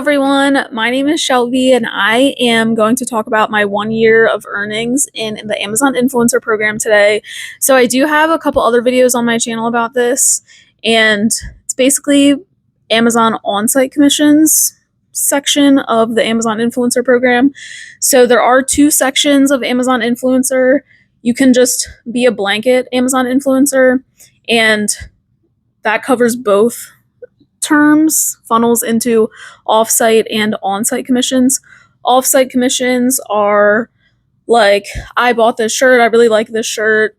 everyone, my name is Shelby and I am going to talk about my 1 year of earnings in the Amazon Influencer Program today. So I do have a couple other videos on my channel about this, and it's basically Amazon on-site commissions section of the Amazon Influencer Program. So there are two sections of Amazon Influencer. You can just be a blanket Amazon influencer, and that covers both terms, funnels into off-site and on-site commissions. Off-site commissions are like, I bought this shirt, I really like this shirt,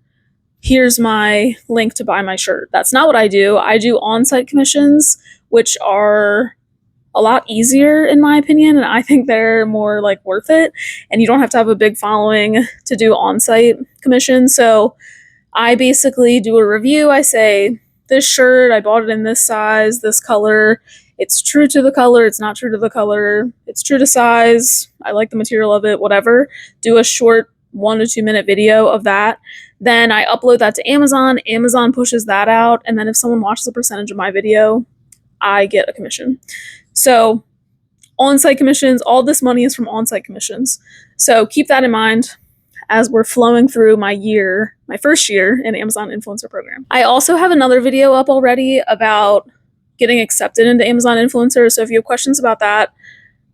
here's my link to buy my shirt. That's not what I do. I do on-site commissions, which are a lot easier in my opinion, and I think they're more like worth it, and you don't have to have a big following to do on-site commissions. So I basically do a review. I say, this shirt, I bought it in this size, this color, it's true to the color, it's not true to the color, it's true to size, I like the material of it, whatever. Do a short 1 to 2 minute video of that. Then I upload that to Amazon. Amazon pushes that out, and then if someone watches a percentage of my video, I get a commission. So on-site commissions, all this money is from on-site commissions. So keep that in mind as we're flowing through my first year in Amazon Influencer Program. I also have another video up already about getting accepted into Amazon Influencer. So if you have questions about that,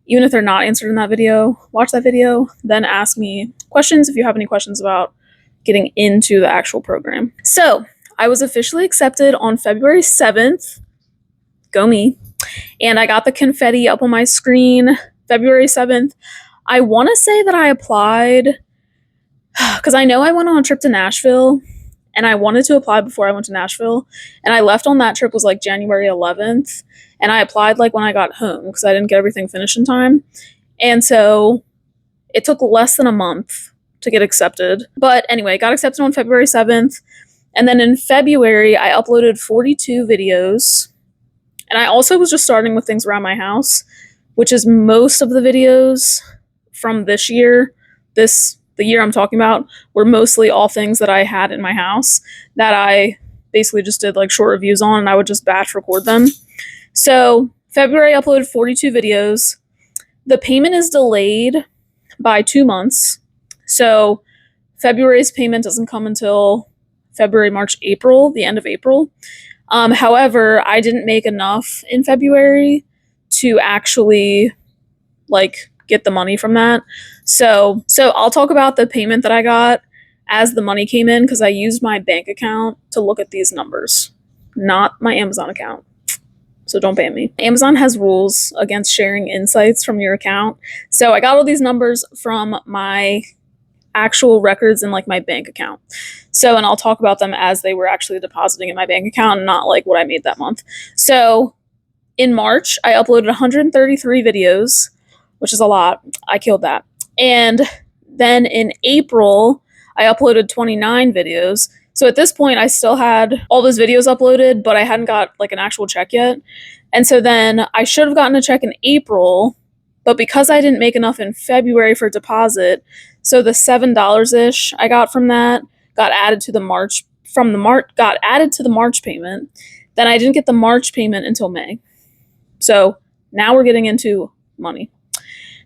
even if they're not answered in that video, watch that video, then ask me questions if you have any questions about getting into the actual program. So I was officially accepted on February 7th. Go me. And I got the confetti up on my screen February 7th. I want to say that I applied because I know I went on a trip to Nashville, and I wanted to apply before I went to Nashville, and I left on that trip was like January 11th, and I applied like when I got home because I didn't get everything finished in time. And so it took less than a month to get accepted. But anyway, got accepted on February 7th. And then in February, I uploaded 42 videos. And I also was just starting with things around my house, which is most of the videos from this year. The year I'm talking about were mostly all things that I had in my house that I basically just did like short reviews on, and I would just batch record them. So February, I uploaded 42 videos. The payment is delayed by 2 months. So February's payment doesn't come until February, March, April, the end of April. However, I didn't make enough in February to actually like get the money from that. So I'll talk about the payment that I got as the money came in, because I used my bank account to look at these numbers, not my Amazon account. So don't ban me. Amazon has rules against sharing insights from your account. So I got all these numbers from my actual records in like my bank account. So, and I'll talk about them as they were actually depositing in my bank account, not like what I made that month. So in March, I uploaded 133 videos, which is a lot. I killed that. And then in April, I uploaded 29 videos. So at this point, I still had all those videos uploaded, but I hadn't got like an actual check yet. And so then I should have gotten a check in April, but because I didn't make enough in February for deposit, so the $7-ish I got from that got added to the March payment. Then I didn't get the March payment until May. So now we're getting into money.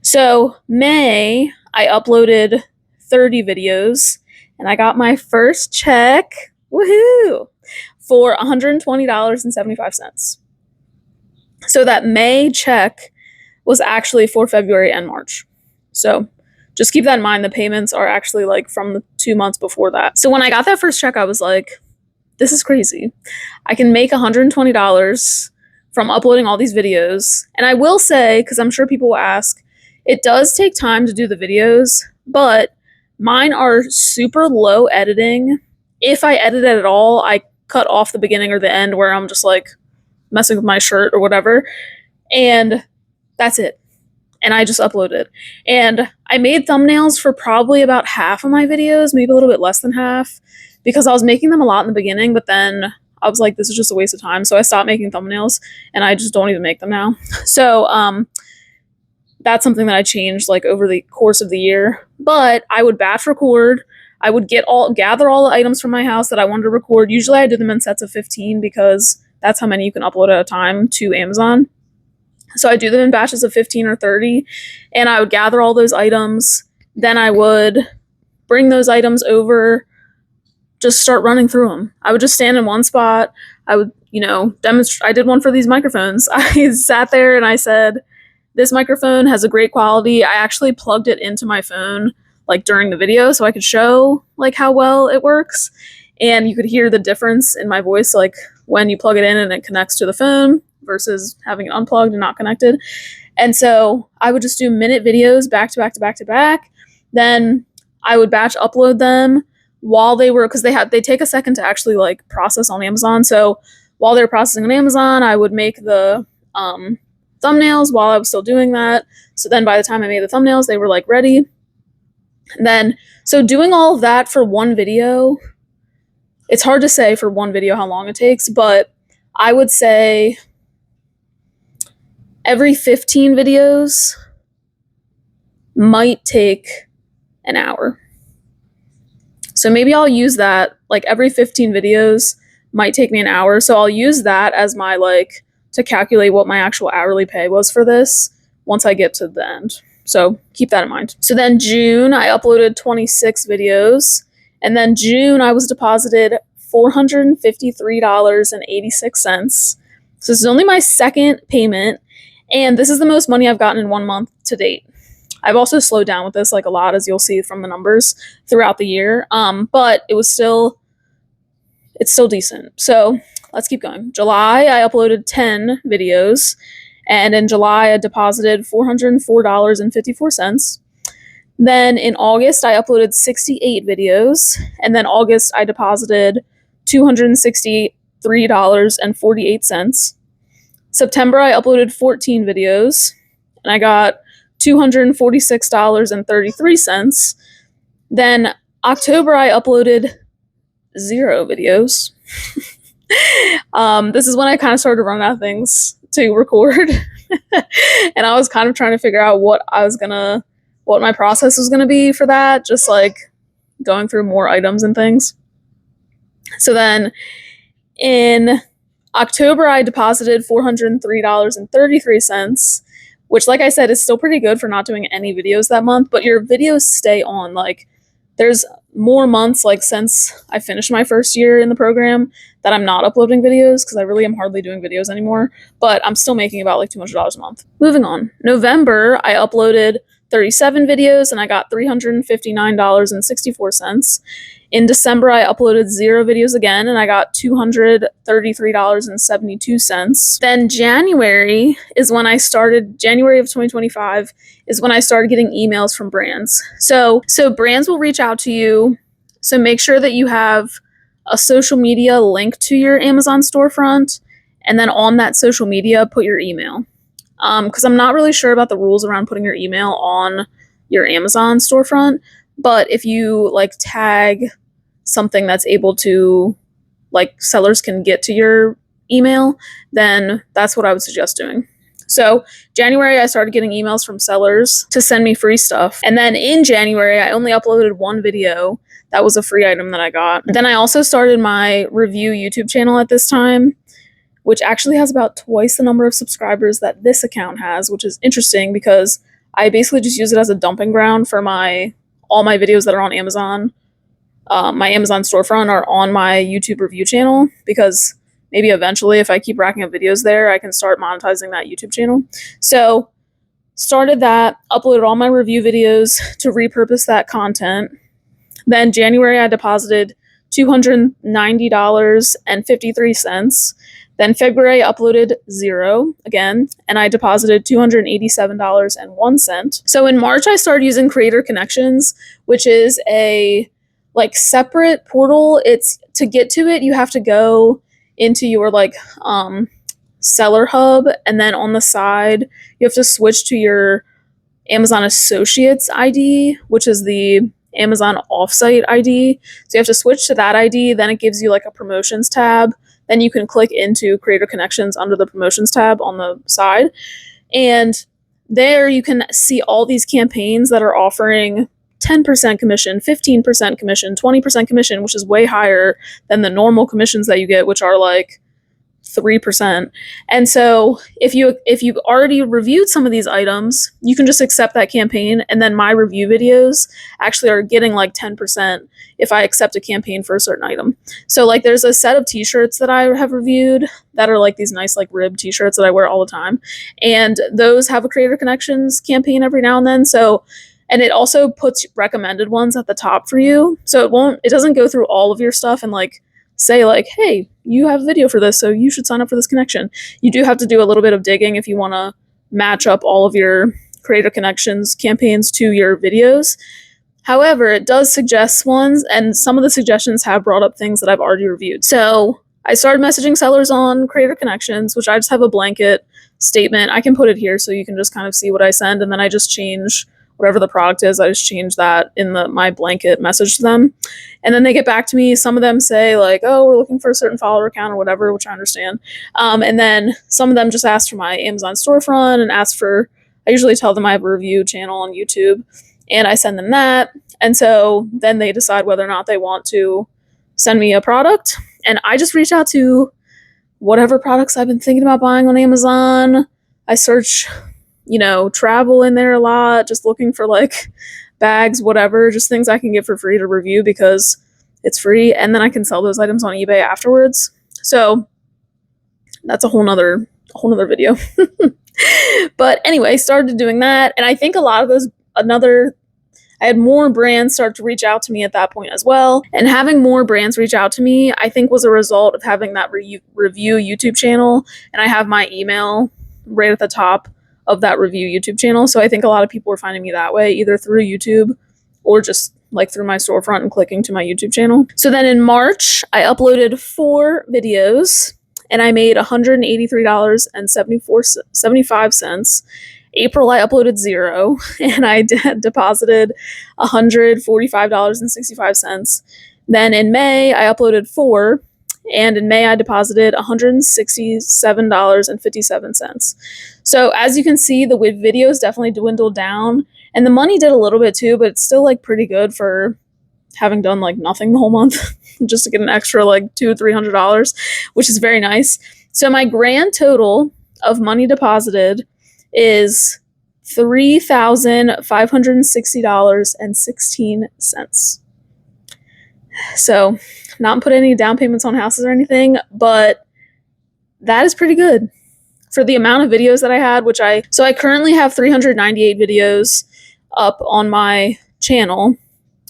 So May, I uploaded 30 videos, and I got my first check, woohoo, for $120.75. So that May check was actually for February and March. So just keep that in mind. The payments are actually like from the 2 months before that. So when I got that first check, I was like, this is crazy. I can make $120 from uploading all these videos. And I will say, because I'm sure people will ask, it does take time to do the videos, but mine are super low editing. If I edit it at all, I cut off the beginning or the end where I'm just like messing with my shirt or whatever. And that's it. And I just upload it. And I made thumbnails for probably about half of my videos, maybe a little bit less than half, because I was making them a lot in the beginning, but then I was like, this is just a waste of time. So I stopped making thumbnails, and I just don't even make them now. So that's something that I changed like over the course of the year. But I would batch record. I would gather all the items from my house that I wanted to record. Usually I did them in sets of 15 because that's how many you can upload at a time to Amazon. So I do them in batches of 15 or 30, and I would gather all those items. Then I would bring those items over, just start running through them. I would just stand in one spot. I would, demonstrate. I did one for these microphones. I sat there and I said, this microphone has a great quality. I actually plugged it into my phone like during the video so I could show like how well it works. And you could hear the difference in my voice, like when you plug it in and it connects to the phone versus having it unplugged and not connected. And so I would just do minute videos back to back to back to back. Then I would batch upload them while they were, because they take a second to actually like process on Amazon. So while they were processing on Amazon, I would make the thumbnails while I was still doing that. So then by the time I made the thumbnails, they were like ready. And then, so doing all of that for one video, it's hard to say for one video how long it takes, but I would say every 15 videos might take an hour. So maybe I'll use that, like every 15 videos might take me an hour. So I'll use that as my like, to calculate what my actual hourly pay was for this once I get to the end. So keep that in mind. So then June, I uploaded 26 videos. And then June, I was deposited $453.86. So this is only my second payment. And this is the most money I've gotten in 1 month to date. I've also slowed down with this like a lot, as you'll see from the numbers throughout the year. But it's still decent. So let's keep going. July, I uploaded 10 videos. And in July, I deposited $404.54. Then in August, I uploaded 68 videos. And then August, I deposited $263.48. September, I uploaded 14 videos. And I got $246.33. Then October, I uploaded 0 videos. This is when I kind of started running out of things to record. And I was kind of trying to figure out what my process was gonna be for that, just like going through more items and things. So then in October, I deposited $403.33, which, like I said, is still pretty good for not doing any videos that month, but your videos stay on. Like, there's more months, like, since I finished my first year in the program that I'm not uploading videos because I really am hardly doing videos anymore, but I'm still making about like $200 a month. Moving on. November, I uploaded 37 videos and I got $359.64. In December, I uploaded 0 videos again and I got $233.72. Then January is when I started, January of 2025 is when I started getting emails from brands. So brands will reach out to you. So make sure that you have a social media link to your Amazon storefront, and then on that social media, put your email. Because I'm not really sure about the rules around putting your email on your Amazon storefront, but if you like tag something that's able to, like, sellers can get to your email, then that's what I would suggest doing. So January, I started getting emails from sellers to send me free stuff. And then in January, I only uploaded 1 video. That was a free item that I got. Then I also started my review YouTube channel at this time, which actually has about twice the number of subscribers that this account has, which is interesting because I basically just use it as a dumping ground for all my videos that are on Amazon. My Amazon storefront are on my YouTube review channel because maybe eventually if I keep racking up videos there, I can start monetizing that YouTube channel. So started that, uploaded all my review videos to repurpose that content. Then January, I deposited $290.53. Then February, I uploaded 0 again, and I deposited $287.01. So in March, I started using Creator Connections, which is a like separate portal. It's to get to it, you have to go into your like seller hub, and then on the side, you have to switch to your Amazon Associates ID, which is the Amazon Offsite ID. So you have to switch to that ID, then it gives you like a promotions tab. Then you can click into Creator Connections under the promotions tab on the side. And there you can see all these campaigns that are offering 10% commission, 15% commission, 20% commission, which is way higher than the normal commissions that you get, which are like 3%. And so if you've already reviewed some of these items, you can just accept that campaign, and then my review videos actually are getting like 10% if I accept a campaign for a certain item. So like there's a set of t-shirts that I have reviewed that are like these nice like rib t-shirts that I wear all the time, and those have a Creator Connections campaign every now and then. So, and it also puts recommended ones at the top for you, so it doesn't go through all of your stuff and like say like, hey, you have a video for this, so you should sign up for this connection. You do have to do a little bit of digging if you want to match up all of your Creator Connections campaigns to your videos. However, it does suggest ones, and some of the suggestions have brought up things that I've already reviewed. So I started messaging sellers on Creator Connections, which I just have a blanket statement. I can put it here so you can just kind of see what I send, and then I just change whatever the product is. I just change that in my blanket message to them, and then they get back to me. Some of them say like, oh, we're looking for a certain follower count or whatever, which I understand. And then some of them just ask for my Amazon storefront and ask for, I usually tell them I have a review channel on YouTube, and I send them that. And so then they decide whether or not they want to send me a product. And I just reach out to whatever products I've been thinking about buying on Amazon. I search, travel in there a lot, just looking for like bags, whatever, just things I can get for free to review because it's free. And then I can sell those items on eBay afterwards. So that's a whole nother video. But anyway, started doing that. And I think a lot of those, I had more brands start to reach out to me at that point as well. And having more brands reach out to me, I think was a result of having that review YouTube channel. And I have my email right at the top of that review YouTube channel. So I think a lot of people were finding me that way, either through YouTube or just like through my storefront and clicking to my YouTube channel. So then in March, I uploaded 4 videos and I made $183.75. April, I uploaded 0 and I deposited $145.65. Then in May, I uploaded 4, and in May, I deposited $167.57. So as you can see, the videos definitely dwindled down, and the money did a little bit too, but it's still like pretty good for having done like nothing the whole month just to get an extra like $200-300, which is very nice. So my grand total of money deposited is $3,560.16. So not put any down payments on houses or anything, but that is pretty good for the amount of videos that I had, so I currently have 398 videos up on my channel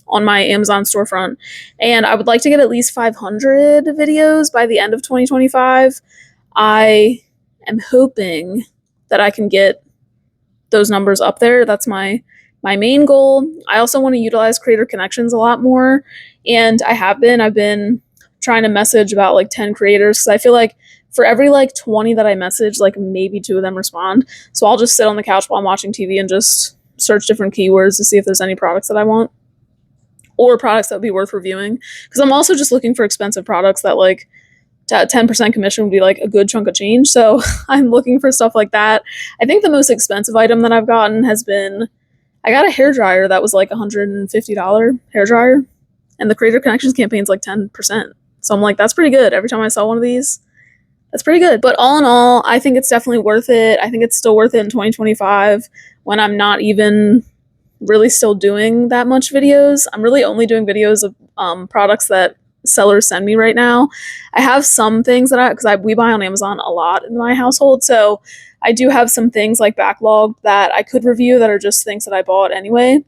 on my Amazon storefront, and I would like to get at least 500 videos by the end of 2025. I am hoping that I can get those numbers up there. That's my main goal. I also want to utilize Creator Connections a lot more, and I've been trying to message about like 10 creators, because I feel like for every like 20 that I message, like maybe 2 of them respond. So I'll just sit on the couch while I'm watching TV and just search different keywords to see if there's any products that I want or products that would be worth reviewing, because I'm also just looking for expensive products that like 10% commission would be like a good chunk of change. So I'm looking for stuff like that. I think the most expensive item that I've gotten has been, I got a hairdryer that was like $150 hairdryer, and the Creator Connections campaign is like 10%. So I'm like, that's pretty good. Every time I sell one of these, that's pretty good. But all in all, I think it's definitely worth it. I think it's still worth it in 2025 when I'm not even really still doing that much videos. I'm really only doing videos of products that sellers send me right now. I have some things that we buy on Amazon a lot in my household, so I do have some things like backlogged that I could review that are just things that I bought anyway,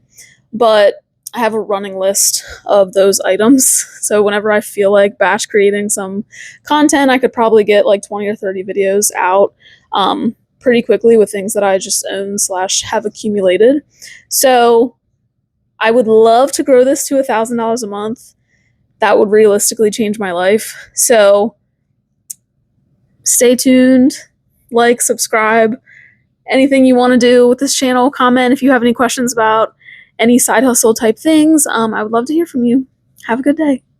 but I have a running list of those items. So whenever I feel like batch creating some content, I could probably get like 20 or 30 videos out pretty quickly with things that I just own / have accumulated. So I would love to grow this to $1,000 a month. That would realistically change my life. So stay tuned, like, subscribe, anything you want to do with this channel. Comment if you have any questions about any side hustle type things. I would love to hear from you. Have a good day.